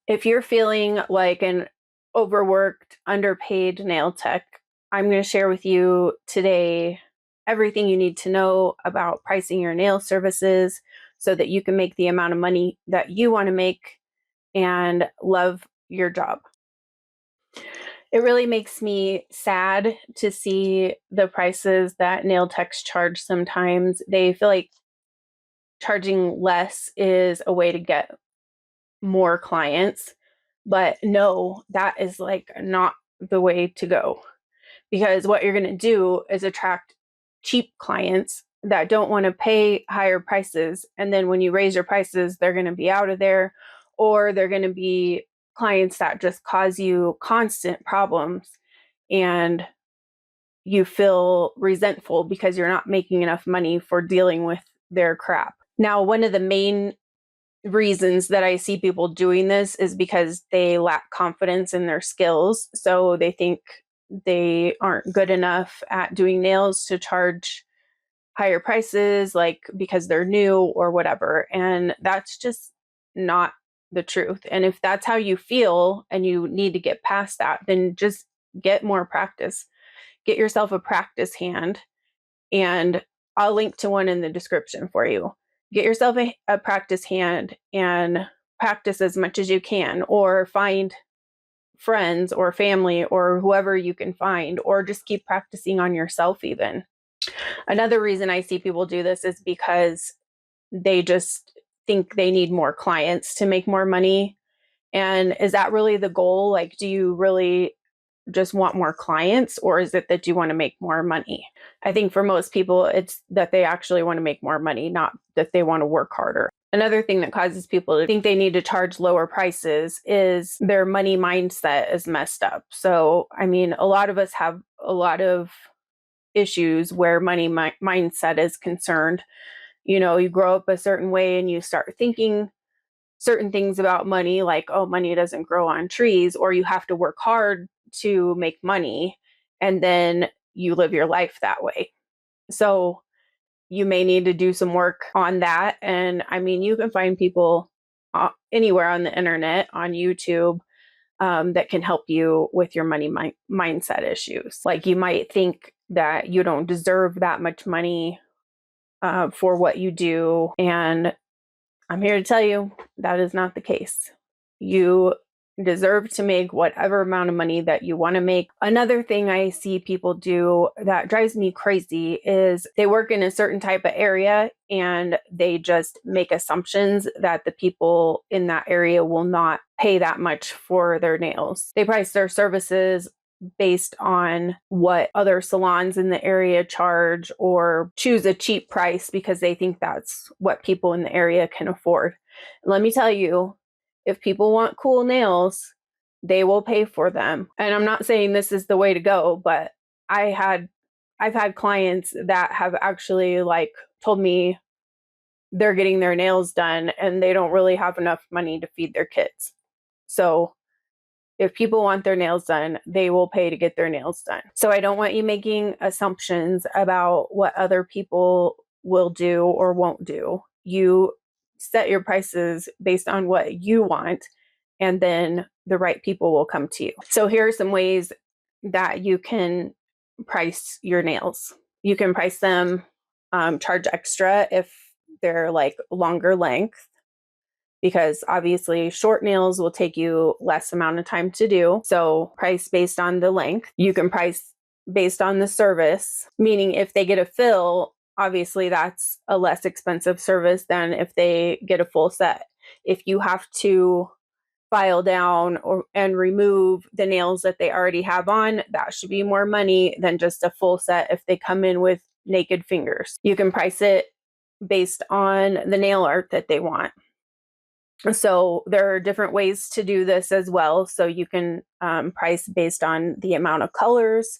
If you're feeling like an overworked, underpaid nail tech, I'm going to share with you today everything you need to know about pricing your nail services so that you can make the amount of money that you want to make and love your job. It really makes me sad to see the prices that nail techs charge sometimes. They feel like charging less is a way to get more clients. But no, that is like not the way to go, because what you're going to do is attract cheap clients that don't want to pay higher prices. And then when you raise your prices, they're going to be out of there, or they're going to be clients that just cause you constant problems and you feel resentful because you're not making enough money for dealing with their crap. Now, one of the main reasons that I see people doing this is because they lack confidence in their skills. So they think they aren't good enough at doing nails to charge higher prices, like because they're new or whatever. And that's just not the truth. And if that's how you feel and you need to get past that, then just get more practice. Get yourself a practice hand, and I'll link to one in the description for you. Get yourself a practice hand and practice as much as you can, or find friends or family or whoever you can find, or just keep practicing on yourself even. Another reason I see people do this is because they just think they need more clients to make more money. And is that really the goal? Like, do you really just want more clients, or is it that you want to make more money? I think for most people, it's that they actually want to make more money, not that they want to work harder. Another thing that causes people to think they need to charge lower prices is their money mindset is messed up. So, I mean, a lot of us have a lot of issues where money mindset is concerned. You know, you grow up a certain way and you start thinking certain things about money, like, oh, money doesn't grow on trees, or you have to work hard to make money, and then you live your life that way. So you may need to do some work on that. And I mean, you can find people anywhere on the internet, on YouTube, that can help you with your money mindset issues. Like, you might think that you don't deserve that much money for what you do. And I'm here to tell you that is not the case. You deserve to make whatever amount of money that you want to make. Another thing I see people do that drives me crazy is they work in a certain type of area and they just make assumptions that the people in that area will not pay that much for their nails. They price their services based on what other salons in the area charge, or choose a cheap price because they think that's what people in the area can afford. Let me tell you, if people want cool nails, they will pay for them. And I'm not saying this is the way to go, but I've had clients that have actually like told me they're getting their nails done and they don't really have enough money to feed their kids. So if people want their nails done, they will pay to get their nails done. So I don't want you making assumptions about what other people will do or won't do. You set your prices based on what you want, and then the right people will come to you. So here are some ways that you can price your nails. You can price them, charge extra if they're like longer length, because obviously short nails will take you less amount of time to do. So price based on the length. You can price based on the service, meaning if they get a fill, obviously that's a less expensive service than if they get a full set. If you have to file down and remove the nails that they already have on, that should be more money than just a full set if they come in with naked fingers. You can price it based on the nail art that they want. So there are different ways to do this as well. So you can price based on the amount of colors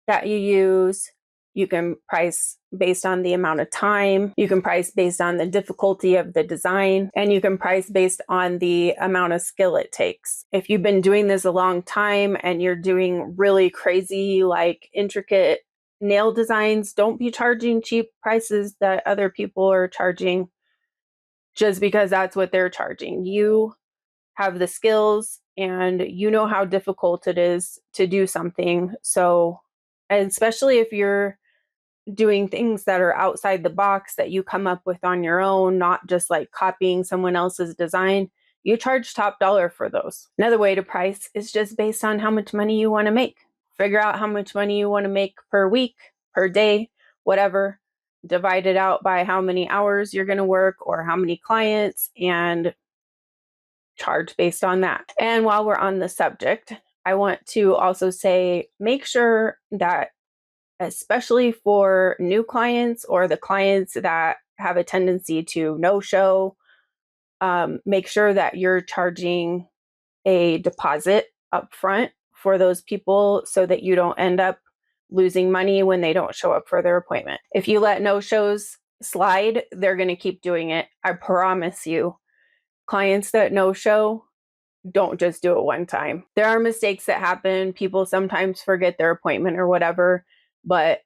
that you use. You can price based on the amount of time. You can price based on the difficulty of the design. And you can price based on the amount of skill it takes. If you've been doing this a long time and you're doing really crazy, like intricate nail designs, don't be charging cheap prices that other people are charging just because that's what they're charging. You have the skills and you know how difficult it is to do something. So, and especially if you're doing things that are outside the box that you come up with on your own, not just like copying someone else's design, you charge top dollar for those. Another way to price is just based on how much money you want to make. Figure out how much money you want to make per week, per day, whatever. Divide it out by how many hours you're going to work or how many clients, and charge based on that. And while we're on the subject, I want to also say, make sure that, especially for new clients or the clients that have a tendency to no-show, make sure that you're charging a deposit up front for those people so that you don't end up losing money when they don't show up for their appointment. If you let no-shows slide, they're going to keep doing it. I promise you. Clients that no-show, don't just do it one time. There are mistakes that happen. People sometimes forget their appointment or whatever, but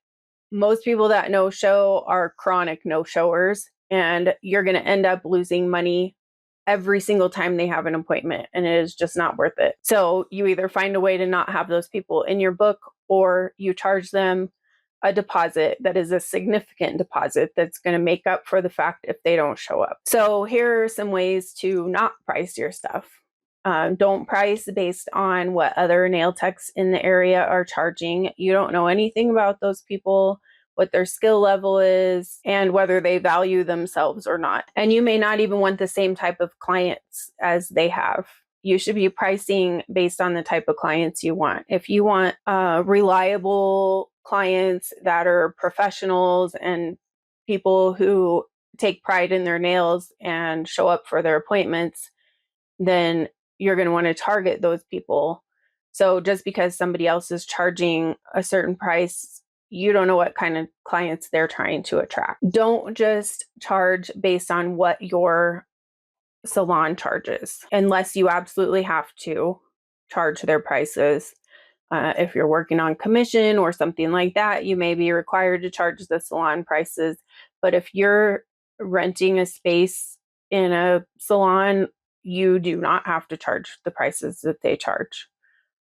most people that no-show are chronic no-showers, and you're going to end up losing money every single time they have an appointment, and it is just not worth it. So you either find a way to not have those people in your book, or you charge them a deposit that is a significant deposit that's going to make up for the fact if they don't show up. So here are some ways to not price your stuff. Don't price based on what other nail techs in the area are charging. You don't know anything about those people, what their skill level is, and whether they value themselves or not. And you may not even want the same type of clients as they have. You should be pricing based on the type of clients you want. If you want reliable clients that are professionals and people who take pride in their nails and show up for their appointments, then you're going to want to target those people. So just because somebody else is charging a certain price, you don't know what kind of clients they're trying to attract. Don't just charge based on what your salon charges, unless you absolutely have to charge their prices. If you're working on commission or something like that, you may be required to charge the salon prices. But if you're renting a space in a salon, you do not have to charge the prices that they charge,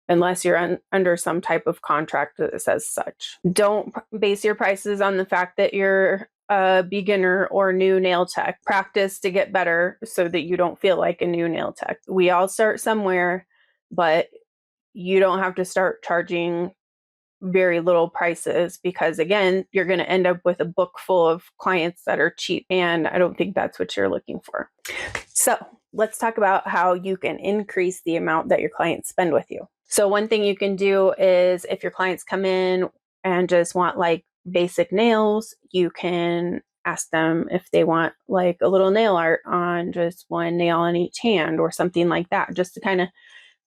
unless you're under some type of contract that says such. Don't base your prices on the fact that you're a beginner or new nail tech. Practice to get better so that you don't feel like a new nail tech. We all start somewhere, but you don't have to start charging very little prices, because again, you're going to end up with a book full of clients that are cheap, and I don't think that's what you're looking for. So let's talk about how you can increase the amount that your clients spend with you. So one thing you can do is, if your clients come in and just want like basic nails, you can ask them if they want like a little nail art on just one nail on each hand or something like that, just to kind of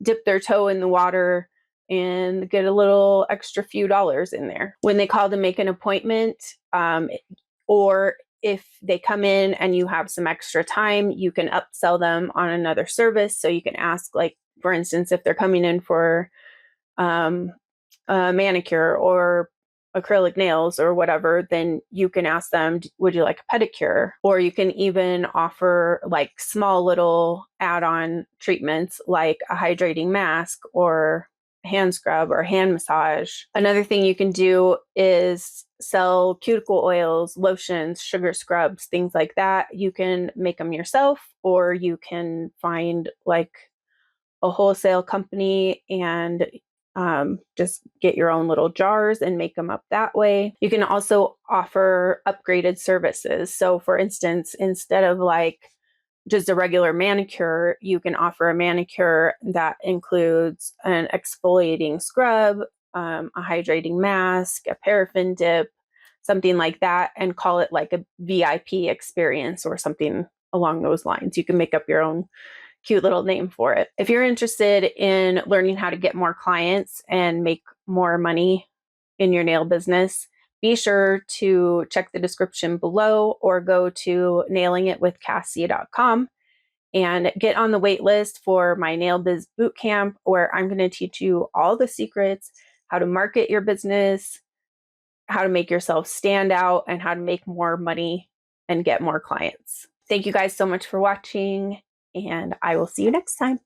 dip their toe in the water and get a little extra few dollars in there. When they call to make an appointment, or if they come in and you have some extra time, you can upsell them on another service. So you can ask, like, for instance, if they're coming in for a manicure or acrylic nails or whatever, then you can ask them, would you like a pedicure? Or you can even offer like small little add-on treatments like a hydrating mask or hand scrub or hand massage. Another thing you can do is sell cuticle oils, lotions, sugar scrubs, things like that. You can make them yourself, or you can find like a wholesale company and just get your own little jars and make them up that way. You can also offer upgraded services. So for instance, instead of like just a regular manicure, you can offer a manicure that includes an exfoliating scrub, a hydrating mask, a paraffin dip, something like that, and call it like a VIP experience or something along those lines. You can make up your own cute little name for it. If you're interested in learning how to get more clients and make more money in your nail business, be sure to check the description below or go to nailingitwithcassie.com and get on the wait list for my Nail Biz Bootcamp, where I'm going to teach you all the secrets, how to market your business, how to make yourself stand out, and how to make more money and get more clients. Thank you guys so much for watching, and I will see you next time.